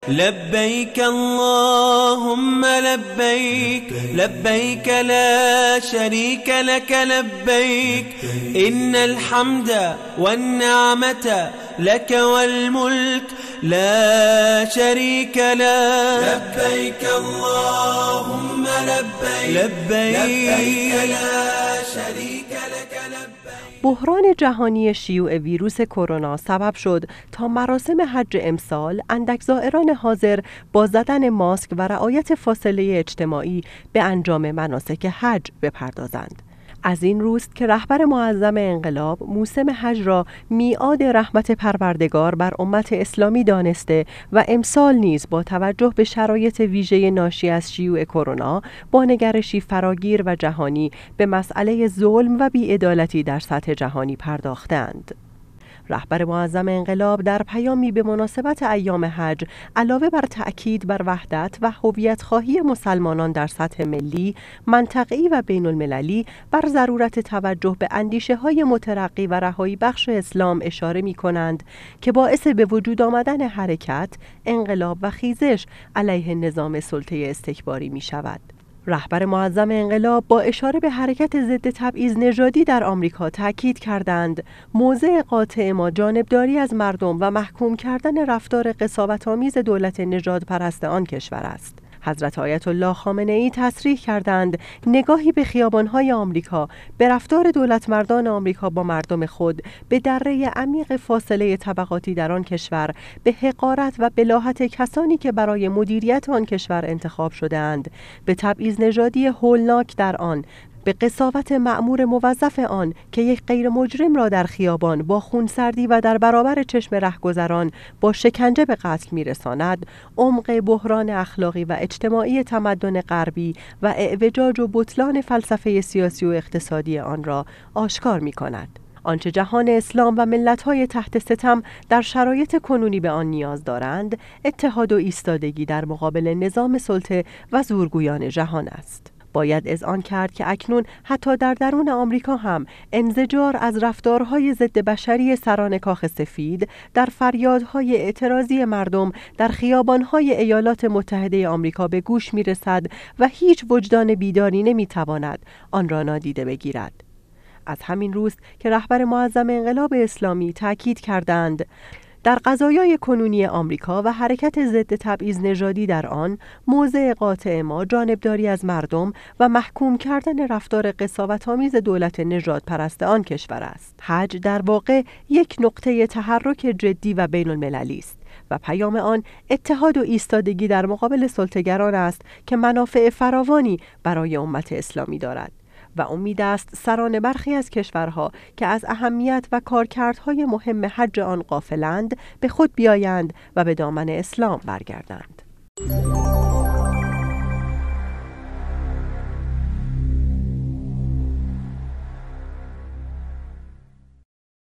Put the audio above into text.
لبيك اللهم لبيك لبيك لا شريك لك لبيك إن الحمد والنعمة لك والملك لا شريك لك لبيك اللهم لبيك لبيك لا شريك لك لبيك. بحران جهانی شیوع ویروس کرونا سبب شد تا مراسم حج امسال اندک زائران حاضر با زدن ماسک و رعایت فاصله اجتماعی به انجام مناسک حج بپردازند. از این روست که رهبر معظم انقلاب موسم حج را میعاد رحمت پروردگار بر امت اسلامی دانسته و امسال نیز با توجه به شرایط ویژه ناشی از شیوع کرونا با نگرشی فراگیر و جهانی به مسئله ظلم و بی‌عدالتی در سطح جهانی پرداختند. رهبر معظم انقلاب در پیامی به مناسبت ایام حج علاوه بر تأکید بر وحدت و هویت خواهی مسلمانان در سطح ملی، منطقه‌ای و بین المللی بر ضرورت توجه به اندیشه‌های مترقی و رهایی بخش اسلام اشاره می‌کنند که باعث به وجود آمدن حرکت، انقلاب و خیزش علیه نظام سلطه استکباری می‌شود. رهبر معظم انقلاب با اشاره به حرکت ضد تبعیض نژادی در آمریکا تاکید کردند موضع قاطع ما جانبداری از مردم و محکوم کردن رفتار قساوت‌آمیز دولت نژادپرست آن کشور است. حضرت آیت الله خامنه‌ای تصریح کردند نگاهی به خیابان‌های آمریکا، به رفتار دولتمردان آمریکا با مردم خود، به دره عمیق فاصله طبقاتی در آن کشور، به حقارت و بلاهت کسانی که برای مدیریت آن کشور انتخاب شده‌اند، به تبعیض نژادی هولناک در آن، به قساوت مأمور موظف آن که یک غیر مجرم را در خیابان با خونسردی و در برابر چشم رهگذران با شکنجه به قتل می‌رساند، عمق بحران اخلاقی و اجتماعی تمدن غربی و اعوجاج و بطلان فلسفه سیاسی و اقتصادی آن را آشکار می‌کند. آنچه جهان اسلام و ملت‌های تحت ستم در شرایط کنونی به آن نیاز دارند، اتحاد و ایستادگی در مقابل نظام سلطه و زورگویان جهان است. باید اذعان کرد که اکنون حتی در درون آمریکا هم انزجار از رفتارهای ضد بشری سران کاخ سفید در فریادهای اعتراضی مردم در خیابانهای ایالات متحده آمریکا به گوش میرسد و هیچ وجدان بیداری نمیتواند آن را نادیده بگیرد. از همین روست که رهبر معظم انقلاب اسلامی تاکید کردند در قضایای کنونی آمریکا و حرکت ضد تبعیض نژادی در آن، موضع قاطع ما جانبداری از مردم و محکوم کردن رفتار قساوت‌آمیز دولت نژادپرست آن کشور است. حج در واقع یک نقطه تحرک جدی و بین المللی است و پیام آن اتحاد و ایستادگی در مقابل سلطه‌گران است که منافع فراوانی برای امت اسلامی دارد. و امید است سران برخی از کشورها که از اهمیت و کارکردهای مهم حج آن غافلند به خود بیایند و به دامن اسلام برگردند.